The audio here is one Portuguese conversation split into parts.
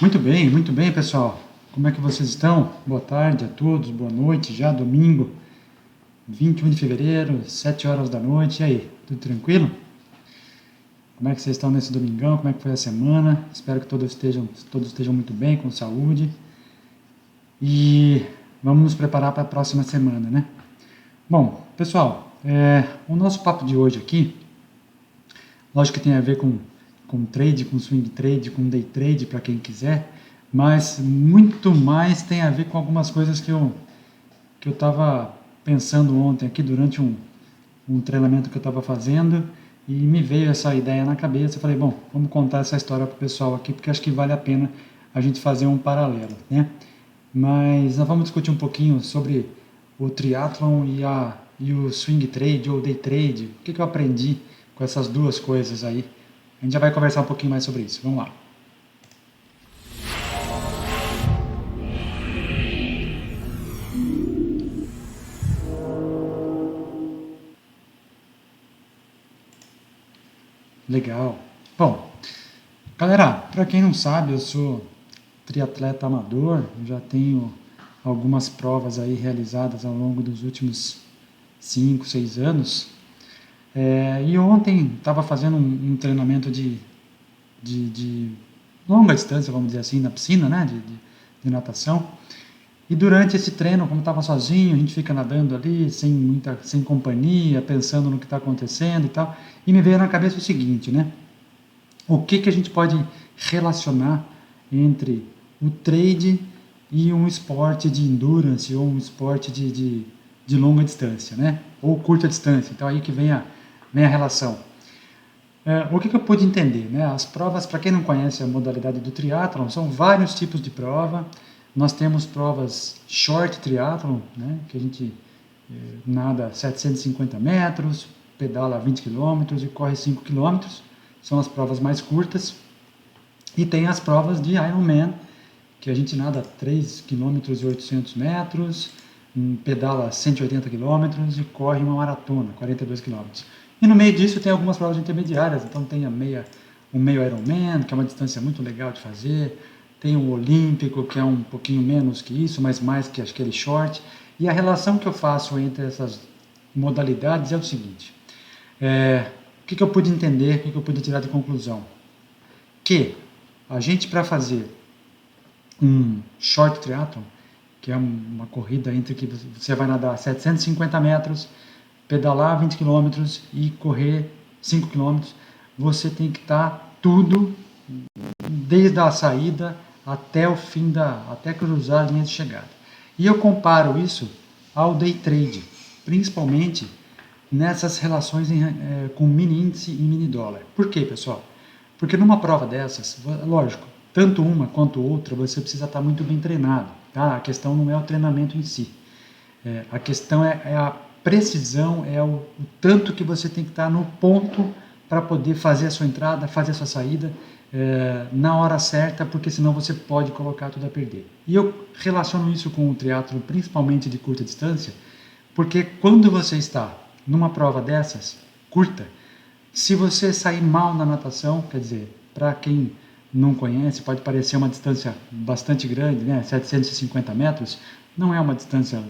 Muito bem, pessoal. Como é que vocês estão? Boa tarde a todos, boa noite, já domingo, 21 de fevereiro, 7 horas da noite. E aí, tudo tranquilo? Como é que vocês estão nesse domingão? Como é que foi a semana? Espero que todos estejam muito bem, com saúde. E vamos nos preparar para a próxima semana, né? Bom, pessoal, o nosso papo de hoje aqui, lógico que tem a ver com trade, com swing trade, com day trade, para quem quiser, mas muito mais tem a ver com algumas coisas que eu estava pensando ontem aqui durante um treinamento que eu estava fazendo e me veio essa ideia na cabeça. Eu falei, bom, vamos contar essa história para o pessoal aqui, porque acho que vale a pena a gente fazer um paralelo, né? Mas nós vamos discutir um pouquinho sobre o triathlon e o swing trade ou day trade. O que eu aprendi com essas duas coisas aí? A gente já vai conversar um pouquinho mais sobre isso. Vamos lá. Legal. Bom, galera, para quem não sabe, eu sou triatleta amador, já tenho algumas provas aí realizadas ao longo dos últimos 5, 6 anos. E ontem estava fazendo um treinamento de longa distância, vamos dizer assim, na piscina, né, de natação. E durante esse treino, como estava sozinho, a gente fica nadando ali, sem companhia, pensando no que está acontecendo e tal. E me veio na cabeça o seguinte, né? O que a gente pode relacionar entre o trade e um esporte de endurance ou um esporte de longa distância, né? Ou curta distância. Então aí que vem a relação. O que eu pude entender, né? As provas, para quem não conhece a modalidade do triatlon, são vários tipos de prova. Nós temos provas short triathlon, né? Que a gente nada 750 metros, pedala 20 quilômetros e corre 5 quilômetros. São as provas mais curtas. E tem as provas de Ironman, que a gente nada 3 quilômetros e 800 metros, pedala 180 quilômetros e corre uma maratona, 42 quilômetros. E no meio disso tem algumas provas intermediárias, então tem o meio Ironman, que é uma distância muito legal de fazer, tem o Olímpico, que é um pouquinho menos que isso, mas mais que aquele short. E a relação que eu faço entre essas modalidades é o seguinte, o que eu pude entender, o que eu pude tirar de conclusão? Que a gente, para fazer um short triathlon, que é uma corrida entre que você vai nadar 750 metros, pedalar 20 quilômetros e correr 5 quilômetros, você tem que estar tudo, desde a saída até o fim até cruzar a linha de chegada. E eu comparo isso ao day trade, principalmente nessas relações com mini índice e mini dólar. Por quê, pessoal? Porque numa prova dessas, lógico, tanto uma quanto outra, você precisa estar muito bem treinado. Tá? A questão não é o treinamento em si. A questão é a precisão, é o tanto que você tem que estar no ponto para poder fazer a sua entrada, fazer a sua saída na hora certa, porque senão você pode colocar tudo a perder. E eu relaciono isso com o triatlo, principalmente de curta distância, porque quando você está numa prova dessas, curta, se você sair mal na natação, quer dizer, para quem não conhece, pode parecer uma distância bastante grande, né? 750 metros, não é uma distância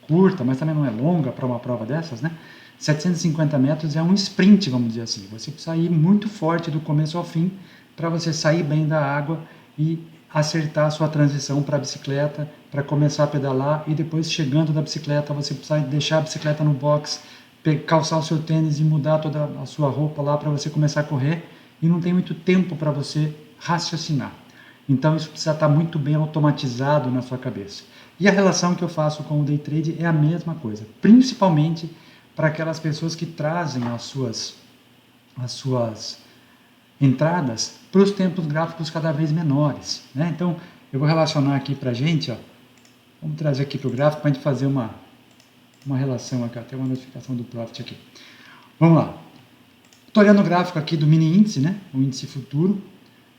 curta, mas também não é longa para uma prova dessas, né? 750 metros é um sprint, vamos dizer assim. Você precisa ir muito forte do começo ao fim para você sair bem da água e acertar a sua transição para a bicicleta, para começar a pedalar e depois chegando da bicicleta, você precisa deixar a bicicleta no box, calçar o seu tênis e mudar toda a sua roupa lá para você começar a correr e não tem muito tempo para você raciocinar. Então isso precisa estar muito bem automatizado na sua cabeça. E a relação que eu faço com o day trade é a mesma coisa, principalmente para aquelas pessoas que trazem as suas entradas para os tempos gráficos cada vez menores, né? Então eu vou relacionar aqui para a gente, vamos trazer aqui para o gráfico para a gente fazer uma relação aqui, até uma notificação do Profit aqui. Vamos lá. Estou olhando o gráfico aqui do mini índice, né? O índice futuro,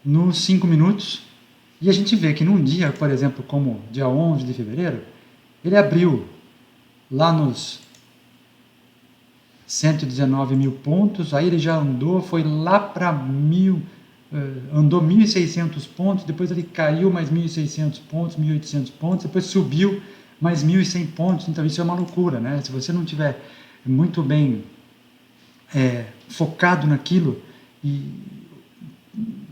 nos 5 minutos, e a gente vê que num dia, por exemplo, como dia 11 de fevereiro, ele abriu lá nos 119 mil pontos, aí ele já andou, foi lá para andou 1.600 pontos, depois ele caiu mais 1.600 pontos, 1.800 pontos, depois subiu mais 1.100 pontos. Então isso é uma loucura, né? Se você não tiver muito bem focado naquilo e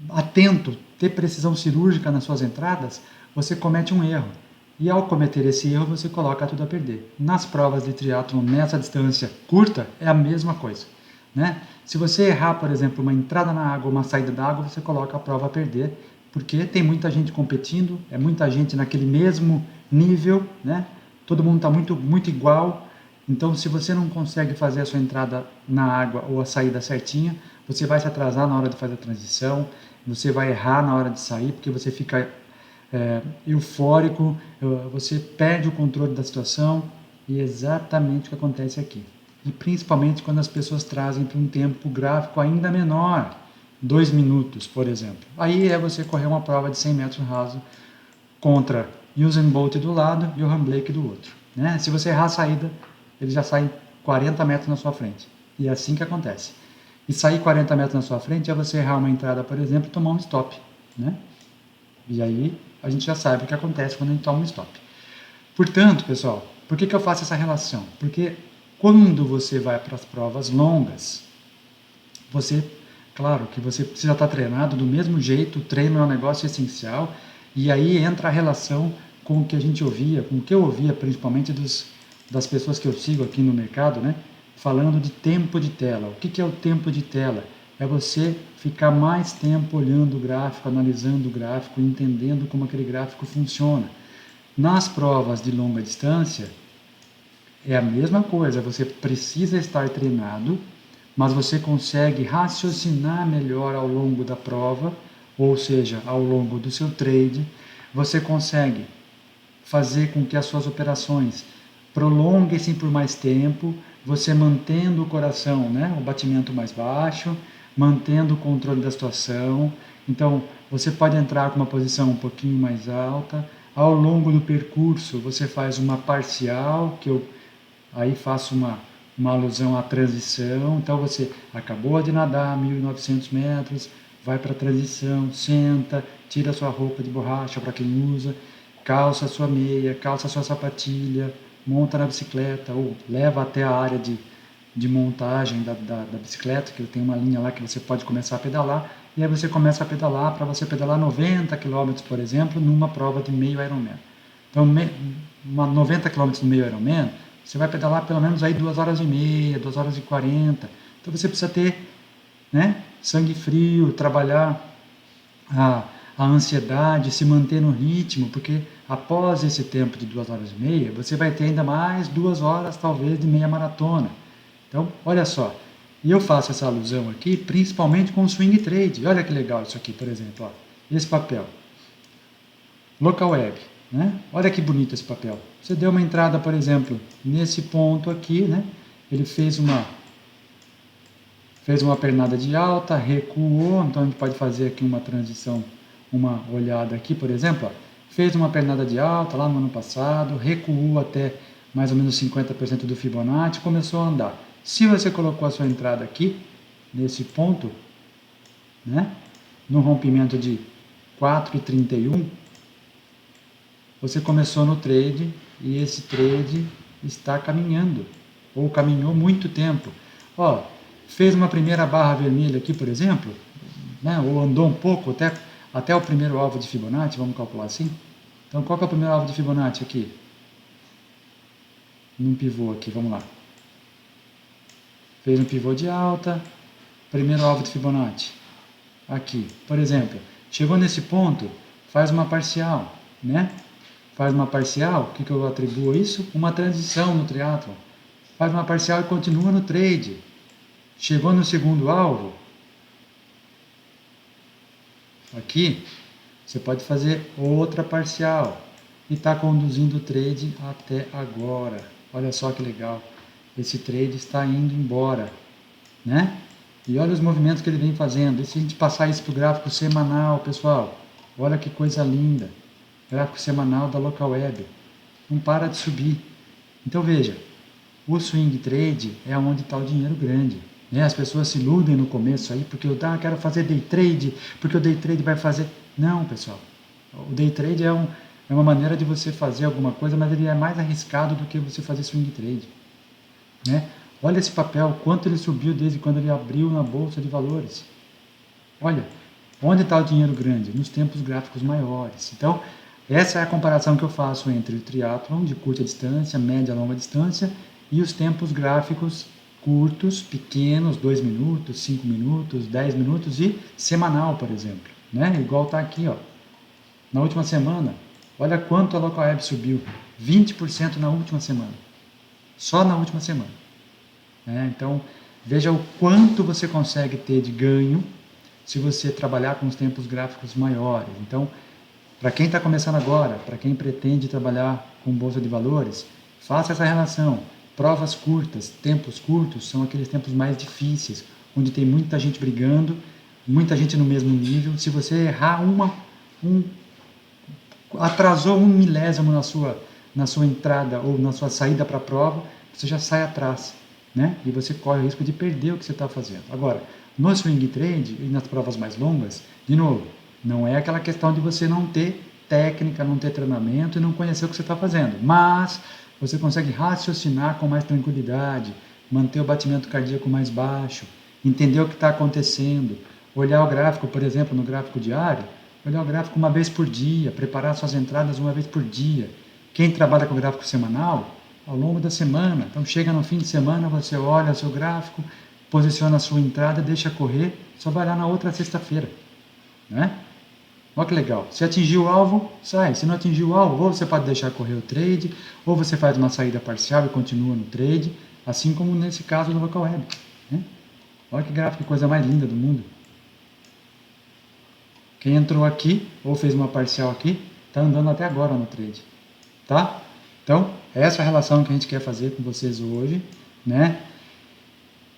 atento, ter precisão cirúrgica nas suas entradas, você comete um erro. E ao cometer esse erro, você coloca tudo a perder. Nas provas de triatlon, nessa distância curta, é a mesma coisa, né? Se você errar, por exemplo, uma entrada na água, uma saída da água, você coloca a prova a perder, porque tem muita gente competindo, é muita gente naquele mesmo nível, né? Todo mundo está muito igual. Então, se você não consegue fazer a sua entrada na água ou a saída certinha, você vai se atrasar na hora de fazer a transição, você vai errar na hora de sair, porque você fica eufórico, você perde o controle da situação, e é exatamente o que acontece aqui. E principalmente quando as pessoas trazem para um tempo gráfico ainda menor, 2 minutos, por exemplo. Aí é você correr uma prova de 100 metros raso contra Usain Bolt do lado e Johan Blake do outro, né? Se você errar a saída, ele já sai 40 metros na sua frente. E é assim que acontece. E sair 40 metros na sua frente é você errar uma entrada, por exemplo, e tomar um stop, né? E aí a gente já sabe o que acontece quando a gente toma um stop. Portanto, pessoal, por que eu faço essa relação? Porque quando você vai para as provas longas, claro que você precisa estar treinado do mesmo jeito, o treino é um negócio essencial, e aí entra a relação com o que a gente ouvia, com o que eu ouvia principalmente das pessoas que eu sigo aqui no mercado, né? Falando de tempo de tela. O que é o tempo de tela? É você ficar mais tempo olhando o gráfico, analisando o gráfico, entendendo como aquele gráfico funciona. Nas provas de longa distância, é a mesma coisa, você precisa estar treinado, mas você consegue raciocinar melhor ao longo da prova, ou seja, ao longo do seu trade, você consegue fazer com que as suas operações prolonguem-se por mais tempo, você mantendo o coração, né, o batimento mais baixo, mantendo o controle da situação. Então, você pode entrar com uma posição um pouquinho mais alta. Ao longo do percurso, você faz uma parcial, que eu aí faço uma alusão à transição. Então, você acabou de nadar 1.900 metros, vai para a transição, senta, tira sua roupa de borracha para quem usa, calça sua meia, calça sua sapatilha, monta na bicicleta ou leva até a área de montagem da bicicleta, que tem uma linha lá que você pode começar a pedalar, e aí você começa a pedalar para você pedalar 90 km, por exemplo, numa prova de meio Ironman. Então, 90 km no meio Ironman, você vai pedalar pelo menos aí 2 horas e meia, 2 horas e 40. Então você precisa ter, né, sangue frio, trabalhar a ansiedade, se manter no ritmo, porque após esse tempo de 2 horas e meia, você vai ter ainda mais 2 horas, talvez, de meia maratona. Então, olha só, e eu faço essa alusão aqui, principalmente com o swing trade. Olha que legal isso aqui, por exemplo, ó, esse papel, local web, né? Olha que bonito esse papel. Você deu uma entrada, por exemplo, nesse ponto aqui, né? Ele fez uma pernada de alta, recuou, então a gente pode fazer aqui uma transição, uma olhada aqui, por exemplo, ó, fez uma pernada de alta lá no ano passado, recuou até mais ou menos 50% do Fibonacci, começou a andar. Se você colocou a sua entrada aqui, nesse ponto, né, no rompimento de 4,31, você começou no trade e esse trade está caminhando, ou caminhou muito tempo. Ó, fez uma primeira barra vermelha aqui, por exemplo, né, ou andou um pouco até o primeiro alvo de Fibonacci, vamos calcular assim. Então, qual que é o primeiro alvo de Fibonacci aqui? Num pivô aqui, vamos lá. Fez um pivô de alta, primeiro alvo de Fibonacci. Aqui, por exemplo, chegou nesse ponto, faz uma parcial, né? Faz uma parcial, o que eu atribuo a isso? Uma transição no triatlon. Faz uma parcial e continua no trade. Chegou no segundo alvo, aqui, você pode fazer outra parcial e está conduzindo o trade até agora. Olha só que legal, esse trade está indo embora, né? E olha os movimentos que ele vem fazendo. E se a gente passar isso para o gráfico semanal, pessoal, olha que coisa linda. Gráfico semanal da local web. Não para de subir. Então veja, o swing trade é onde está o dinheiro grande. né? As pessoas se iludem no começo aí, porque eu quero fazer day trade, porque o day trade vai fazer... Não, pessoal. O day trade é uma maneira de você fazer alguma coisa, mas ele é mais arriscado do que você fazer swing trade, né? Olha esse papel, quanto ele subiu desde quando ele abriu na Bolsa de Valores. Olha, onde está o dinheiro grande? Nos tempos gráficos maiores. Então, essa é a comparação que eu faço entre o triatlon de curta distância, média e longa distância e os tempos gráficos curtos, pequenos, 2 minutos, 5 minutos, 10 minutos e semanal, por exemplo, né? Igual está aqui, ó. Na última semana, olha quanto a local web subiu, 20% na última semana, só na última semana. Então, veja o quanto você consegue ter de ganho se você trabalhar com os tempos gráficos maiores. Então, para quem está começando agora, para quem pretende trabalhar com bolsa de valores, faça essa relação. Provas curtas, tempos curtos, são aqueles tempos mais difíceis, onde tem muita gente brigando, muita gente no mesmo nível. Se você errar atrasou 1 milésimo na sua entrada ou na sua saída para a prova, você já sai atrás, né? E você corre o risco de perder o que você está fazendo. Agora, no swing trade e nas provas mais longas, de novo, não é aquela questão de você não ter técnica, não ter treinamento e não conhecer o que você está fazendo, mas você consegue raciocinar com mais tranquilidade, manter o batimento cardíaco mais baixo, entender o que está acontecendo, olhar o gráfico, por exemplo, no gráfico diário, olhar o gráfico uma vez por dia, preparar suas entradas uma vez por dia. Quem trabalha com o gráfico semanal, ao longo da semana, então chega no fim de semana, você olha o seu gráfico, posiciona a sua entrada, deixa correr, só vai lá na outra sexta-feira, né? Olha que legal, se atingir o alvo, sai, se não atingir o alvo, ou você pode deixar correr o trade, ou você faz uma saída parcial e continua no trade, assim como nesse caso do local web, né? Olha que gráfico, que coisa mais linda do mundo. Quem entrou aqui, ou fez uma parcial aqui, está andando até agora no trade, tá? Então, essa é a relação que a gente quer fazer com vocês hoje, né?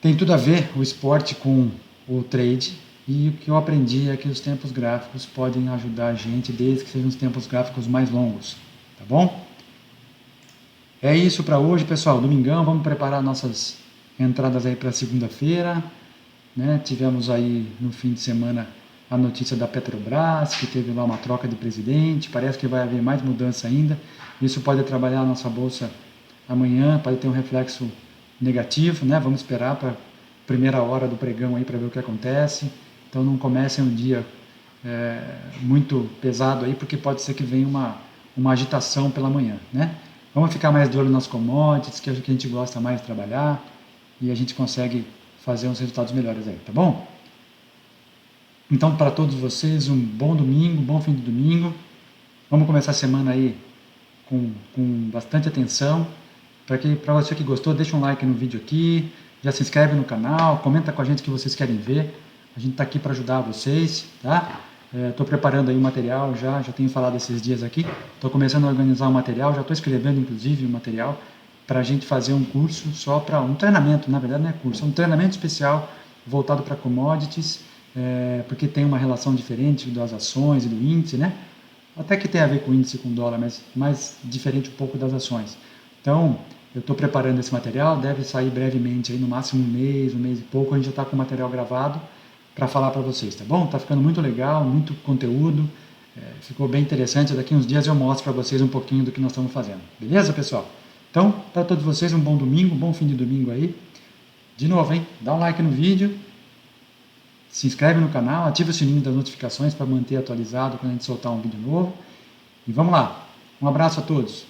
Tem tudo a ver o esporte com o trade, e o que eu aprendi é que os tempos gráficos podem ajudar a gente, desde que sejam os tempos gráficos mais longos, tá bom? É isso para hoje, pessoal. Domingão, vamos preparar nossas entradas aí para segunda-feira, né? Tivemos aí no fim de semana a notícia da Petrobras, que teve lá uma troca de presidente, parece que vai haver mais mudança ainda. Isso pode trabalhar a nossa bolsa amanhã, pode ter um reflexo negativo, né? Vamos esperar para a primeira hora do pregão aí para ver o que acontece. Então não comecem um dia muito pesado aí, porque pode ser que venha uma agitação pela manhã, né? Vamos ficar mais de olho nas commodities, que é o que a gente gosta mais de trabalhar, e a gente consegue fazer uns resultados melhores aí, tá bom? Então, para todos vocês, um bom domingo, um bom fim de domingo. Vamos começar a semana aí com bastante atenção. Para você que gostou, deixa um like no vídeo aqui, já se inscreve no canal, comenta com a gente o que vocês querem ver. A gente está aqui para ajudar vocês, tá? Estou preparando aí o material, já tenho falado esses dias aqui. Estou começando a organizar o material, já estou escrevendo inclusive o material para a gente fazer um curso só para um treinamento, na verdade não é curso, é um treinamento especial voltado para commodities, porque tem uma relação diferente das ações e do índice, né? Até que tem a ver com o índice e com o dólar, mas mais diferente um pouco das ações. Então, eu estou preparando esse material, deve sair brevemente, aí no máximo um mês e pouco, a gente já está com o material gravado para falar para vocês, tá bom? Tá ficando muito legal, muito conteúdo, ficou bem interessante. Daqui uns dias eu mostro para vocês um pouquinho do que nós estamos fazendo, beleza, pessoal? Então, para todos vocês, um bom domingo, um bom fim de domingo aí. De novo, hein? Dá um like no vídeo, se inscreve no canal, ativa o sininho das notificações para manter atualizado quando a gente soltar um vídeo novo. E vamos lá. Um abraço a todos.